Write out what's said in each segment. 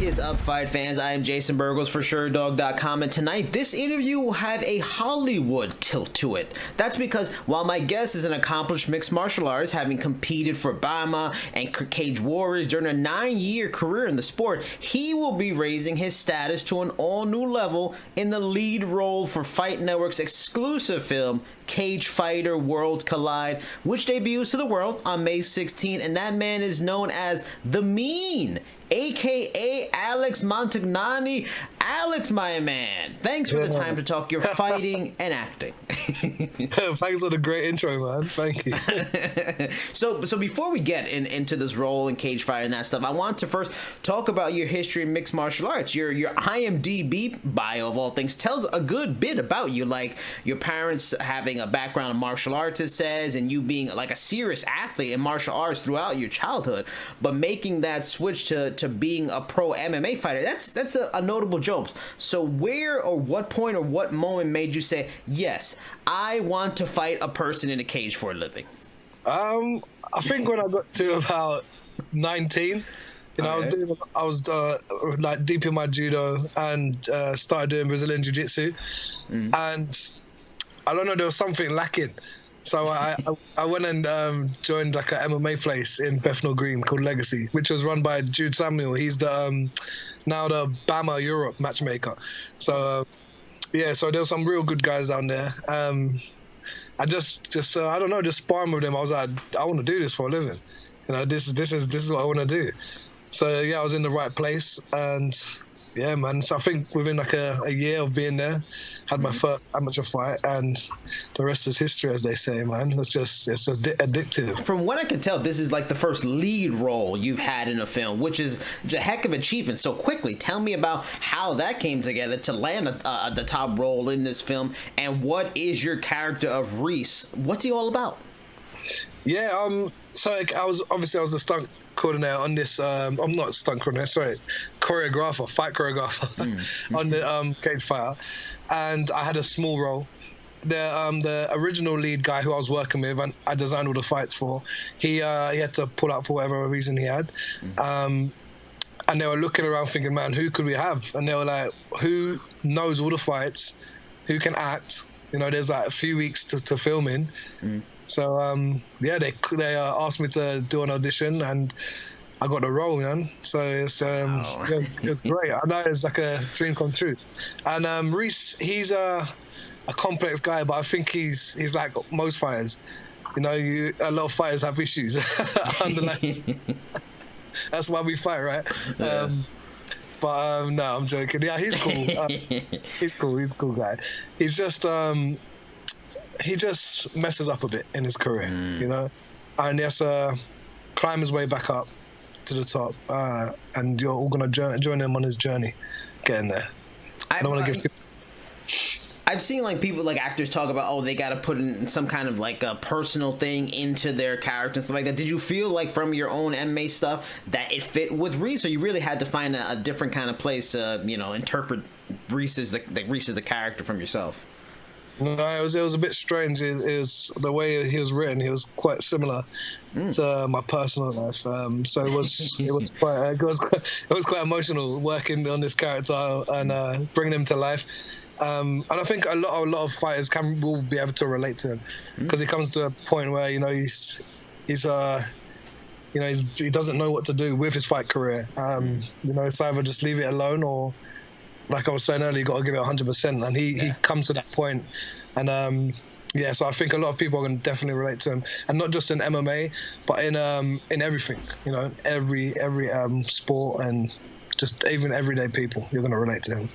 is up, Fight fans? I am Jason BURGOS for Sherdog.com, and tonight this interview will have a Hollywood tilt to it. That's because while my guest is an accomplished mixed martial artist, having competed for BAMMA and Cage Warriors during a 9-year career in the sport, he will be raising his status to an all-new level in the lead role for Fight Network's exclusive film, Cagefighter Worlds Collide, which debuts to the world on May 16th, and that man is known as The Mean, aka Alex Montagnani. Alex, my man, thanks for the time to talk your fighting and acting. Thanks for the great intro, man. Thank you. So before we get into this role in Cagefighter and that stuff, I want to first talk about your history in mixed martial arts. Your IMDb bio, of all things, tells a good bit about you, like your parents having a background in martial arts, it says, and you being like a serious athlete in martial arts throughout your childhood, but making that switch to being a pro MMA fighter, that's a notable jump. So where or what point or what moment made you say, yes, I want to fight a person in a cage for a living? I think when I got to about 19, I was like deep in my judo and started doing Brazilian jiu-jitsu, and I don't know, there was something lacking. So I went and joined like a MMA place in Bethnal Green called Legacy, which was run by Jude Samuel. He's the now the BAMMA Europe matchmaker. So so there's some real good guys down there. I just I don't know, just sparring with them. I was like, I want to do this for a living. You know, this is what I want to do. So yeah, I was in the right place, and yeah, man. So I think within like a year of being there, had my first amateur fight, and the rest is history, as they say, man. It's just addictive. From what I can tell, this is like the first lead role you've had in a film, which is a heck of an achievement so quickly. Tell me about how that came together to land the top role in this film, and what is your character of Reese? What's he all about? Yeah, so like, I was the stunt coordinator on this. I'm not stunt coordinator, sorry, choreographer, fight choreographer on the Cagefighter, and I had a small role. The original lead guy who I was working with, and I designed all the fights for, he had to pull out for whatever reason he had, and they were looking around thinking, man, who could we have? And they were like, who knows all the fights, who can act? You know, there's like a few weeks to film in. So they asked me to do an audition, and I got the role, man. So it was great. I know it's like a dream come true. And Reese, he's a complex guy, but I think he's like most fighters. You know, a lot of fighters have issues underlying. That's why we fight, right? Yeah. But no, I'm joking. Yeah, he's cool. He's a cool guy. He's just he just messes up a bit in his career, you know, and he has to climb his way back up to the top, and you're all gonna join him on his journey getting there. I don't want to give people... I've seen like people, like actors, talk about, oh, they got to put in some kind of like a personal thing into their character and stuff like that. Did you feel like from your own MMA stuff that it fit with Reese, or you really had to find a different kind of place to, you know, interpret Reese as the character from yourself? No, it was a bit strange. It was the way he was written. He was quite similar to my personal life. So it was quite emotional working on this character and bringing him to life. And I think a lot of fighters will be able to relate to him, because he comes to a point where, you know, he doesn't know what to do with his fight career. You know, it's either just leave it alone, or, like I was saying earlier, you got to give it 100%, and he comes to that point. And so I think a lot of people are going to definitely relate to him, and not just in MMA, but in everything, you know, every sport, and just even everyday people, you're going to relate to him.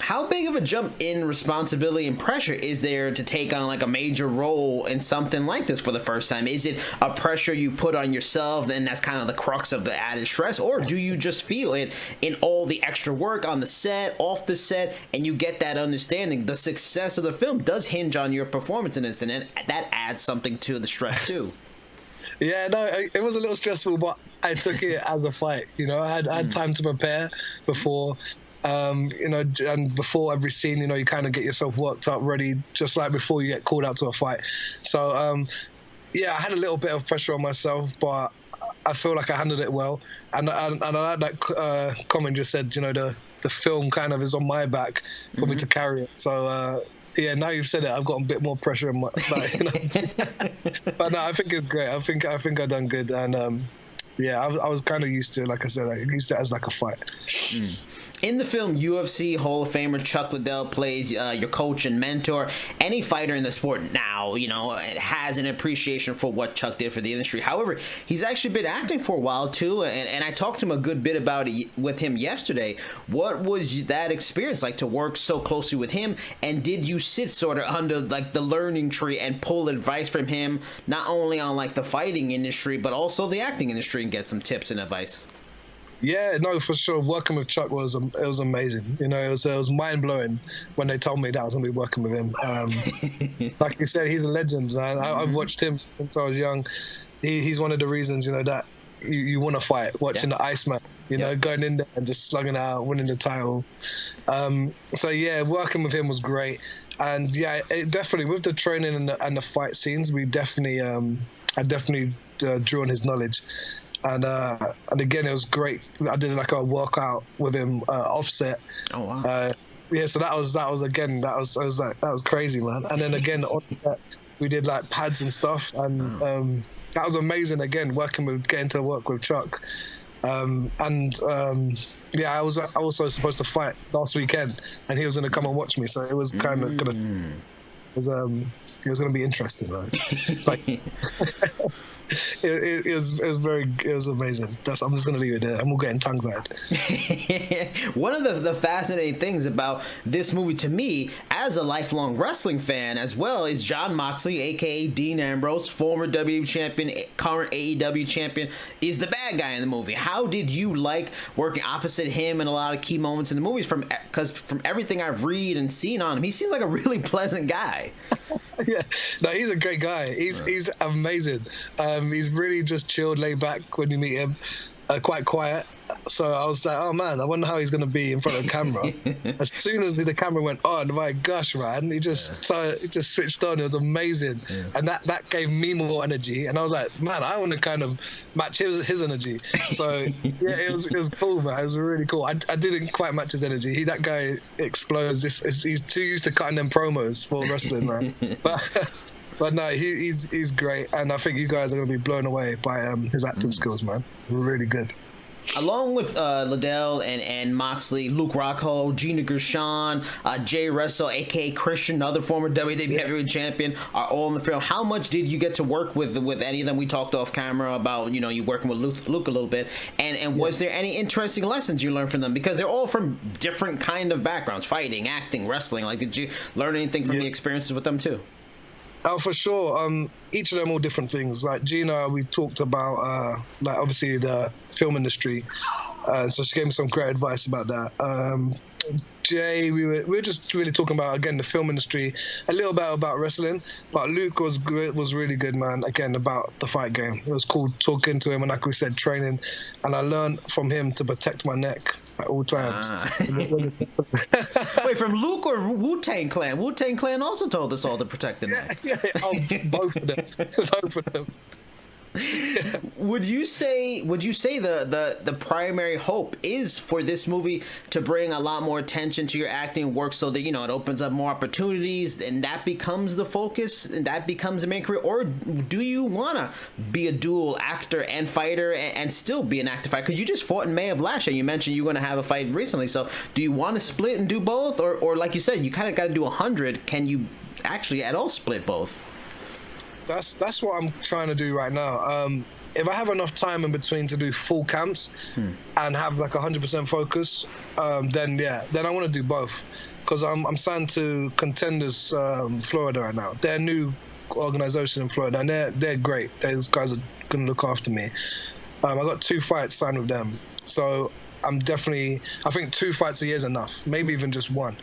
How big of a jump in responsibility and pressure is there to take on like a major role in something like this for the first time? Is it a pressure you put on yourself, and that's kind of the crux of the added stress, or do you just feel it in all the extra work on the set, off the set, and you get that understanding? The success of the film does hinge on your performance in it, and that adds something to the stress too. Yeah, no, it was a little stressful, but I took it as a fight. You know, I had time to prepare before. You know, and before every scene, you know, you kind of get yourself worked up, ready, just like before you get called out to a fight. So, I had a little bit of pressure on myself, but I feel like I handled it well, and I like that comment just said, you know, the film kind of is on my back for me to carry it. So yeah, now you've said it, I've got a bit more pressure in my back. You know? But no, I think it's great. I think I've done good, and yeah, I was kind of used to it. Like I said, I used it as like a fight. In the film, UFC Hall of Famer Chuck Liddell plays your coach and mentor. Any fighter in the sport now, you know, has an appreciation for what Chuck did for the industry. However, he's actually been acting for a while too, and I talked to him a good bit about it with him yesterday. What was that experience like to work so closely with him? And did you sit sort of under like the learning tree and pull advice from him, not only on like the fighting industry, but also the acting industry, and get some tips and advice? Yeah, no, for sure. Working with Chuck was amazing. You know, it was mind blowing when they told me that I was going to be working with him. Like you said, he's a legend. I've watched him since I was young. He's one of the reasons, you know, that you want to fight. Watching the Iceman, you know, going in there and just slugging out, winning the title. So yeah, working with him was great. And yeah, it definitely with the training and the fight scenes, we definitely I definitely drew on his knowledge. And again, it was great. I did like a workout with him offset. Oh wow! Yeah, so that was crazy, man. And then again, on that, we did like pads and stuff, and that was amazing. Again, getting to work with Chuck, yeah, I was also supposed to fight last weekend, and he was going to come and watch me. So it was kind of gonna, it was going to be interesting, man. Like. It was amazing. I'm just gonna leave it there. I'm all getting tongue-tied. One of the fascinating things about this movie to me, as a lifelong wrestling fan as well, is Jon Moxley, aka Dean Ambrose, former WWE champion, current AEW champion, is the bad guy in the movie. How did you like working opposite him in a lot of key moments in the movies? Because from everything I've read and seen on him, he seems like a really pleasant guy. Yeah, no, he's a great guy. He's amazing. He's really just chilled, laid back when you meet him, quite quiet. So I was like, oh man, I wonder how he's gonna be in front of the camera. As soon as the camera went on, my gosh, man, he just switched on. It was amazing, and that gave me more energy. And I was like, man, I want to kind of match his energy. So yeah, it was cool, man. It was really cool. I didn't quite match his energy. That guy explodes. He's too used to cutting them promos for wrestling, man. But no, he's great, and I think you guys are going to be blown away by his acting skills, man. Really good. Along with Liddell and Moxley, Luke Rockhold, Gina Gershon, Jay Reso, a.k.a. Christian, another former WWE heavyweight champion, are all in the film. How much did you get to work with any of them? We talked off camera about, you know, you working with Luke a little bit. And was there any interesting lessons you learned from them? Because they're all from different kind of backgrounds, fighting, acting, wrestling. Like, did you learn anything from the experiences with them too? Oh, for sure. Each of them all different things. Like Gina, we talked about, like obviously the film industry. So she gave me some great advice about that. Jay, we were just really talking about, again, the film industry, a little bit about wrestling. But Luke was really good, man. Again, about the fight game. It was cool talking to him, and like we said, training. And I learned from him to protect my neck at all times. Wait, from Luke or Wu-Tang Clan? Wu-Tang Clan also told us all to protect the neck. Yeah. Oh, both of them. Both of them. Would you say the primary hope is for this movie to bring a lot more attention to your acting work, so that, you know, it opens up more opportunities and that becomes the focus and that becomes the main career? Or do you want to be a dual actor and fighter and still be an active fighter? Because you just fought in May of last year. You mentioned you're going to have a fight recently. So do you want to split and do both? Or like you said, you kind of got to do 100. Can you actually at all split both? That's what I'm trying to do right now. If I have enough time in between to do full camps and have like 100% focus, then I want to do both. Because I'm signed to Contenders Florida right now. They're a new organization in Florida, and they're great. Those guys are going to look after me. I got 2 fights signed with them. So I think 2 fights a year is enough, maybe even just 1.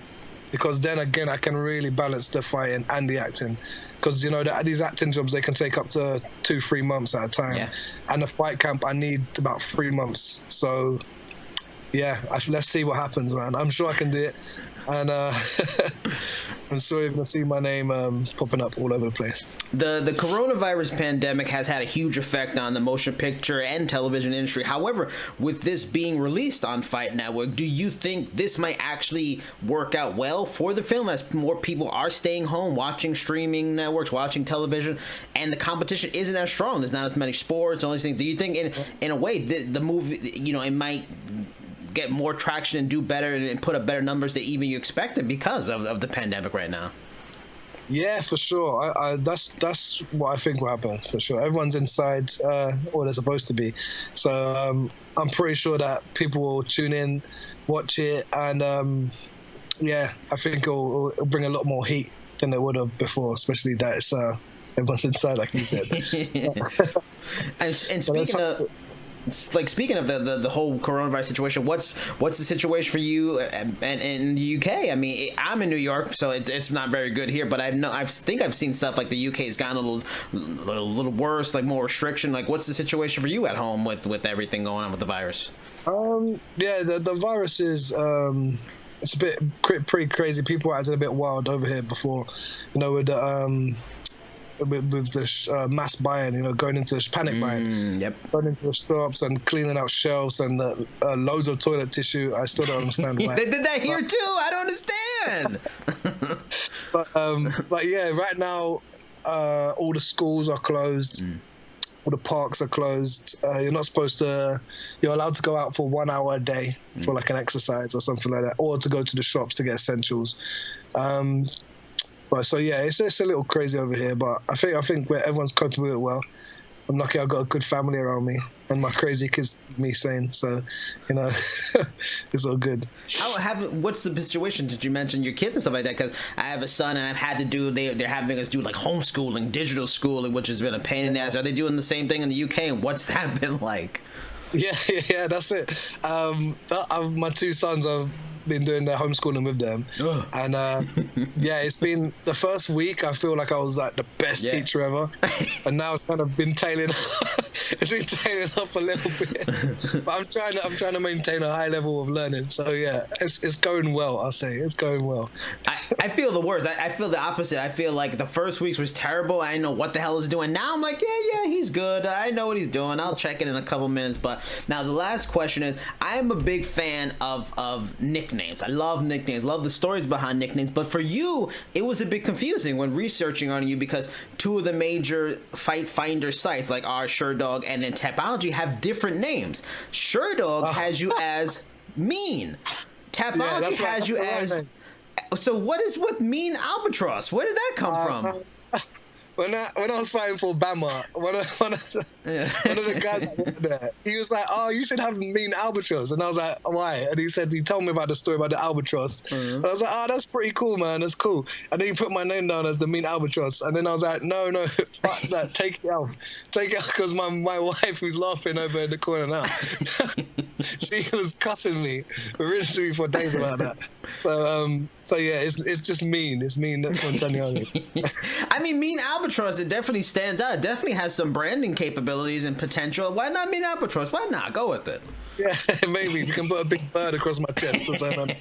Because then again, I can really balance the fighting and the acting. Because, you know, these acting jobs, they can take up to 2-3 months at a time. Yeah. And the fight camp, I need about 3 months. So, yeah, let's see what happens, man. I'm sure I can do it. And I'm sure you're going to see my name popping up all over the place. The coronavirus pandemic has had a huge effect on the motion picture and television industry. However, with this being released on FITE Network, do you think this might actually work out well for the film as more people are staying home, watching streaming networks, watching television, and the competition isn't as strong? There's not as many sports, all these things. Do you think, in a way, the movie, it might get more traction and do better and put up better numbers than even you expected because of the pandemic right now? Yeah, for sure. That's what I think will happen, for sure. Everyone's inside, or they're supposed to be. So I'm pretty sure that people will tune in, watch it, and yeah, I think it'll bring a lot more heat than it would have before, especially that it's everyone's inside, like you said. and speaking of the whole coronavirus situation, what's the situation for you and in the UK? I mean, I'm in New York, so it's not very good here. But I think I've seen stuff like the UK has gotten a little worse, like more restriction. Like, what's the situation for you at home with everything going on with the virus? Yeah, the virus is it's a bit pretty crazy. People are acting a bit wild over here before, with the with the mass buying, going into this panic buying, going into the shops and cleaning out shelves and loads of toilet tissue. I still don't understand why. They did that here too. I don't understand. But yeah, right now all the schools are closed. All the parks are closed. You're allowed to go out for 1 hour a day for like an exercise or something like that, or to go to the shops to get essentials. But so yeah, it's a little crazy over here, but I think everyone's coping with it well. I'm lucky I've got a good family around me, and my crazy kids keep me sane. So, it's all good. What's the situation? Did you mention your kids and stuff like that? Because I have a son, and I've had to do. They're having us do like homeschooling, digital schooling, which has been a pain in the ass. Are they doing the same thing in the UK? And what's that been like? Yeah, that's it. My two sons have been doing their homeschooling with them, and yeah, it's been the first week. I feel like I was like the best teacher ever, and now it's kind of been tailing. It's been tailing off a little bit, but I'm trying to maintain a high level of learning. So yeah, it's going well. I'll say it's going well. I feel the worst. I feel the opposite. I feel like the first weeks was terrible. I didn't know what the hell he's doing. Now I'm like, yeah, he's good. I know what he's doing. I'll check it in a couple minutes. But now the last question is, I am a big fan of nicknames. I love nicknames. Love the stories behind nicknames. But for you, it was a bit confusing when researching on you because two of the major fight finder sites like our Sherdog and then Tapology have different names. Sherdog has you as mean. Tapology has you as. So what is with Mean Albatross? Where did that come from? When I was fighting for BAMMA, one of the guys that worked there, he was like, "Oh, you should have Mean Albatross," and I was like, "Why?" And he told me about the story about the albatross, and I was like, "Oh, that's pretty cool, man. That's cool." And then he put my name down as the Mean Albatross, and then I was like, "No, fuck that. Take it out, because my wife who's laughing over in the corner now, she was cussing me, rinsing me for days about that." So yeah, it's just mean. It's mean. That's Montagnani. I mean, Mean Albatross, it definitely stands out. It definitely has some branding capabilities and potential. Why not Mean Albatross? Why not? Go with it. Yeah, maybe. You can put a big bird across my chest or something.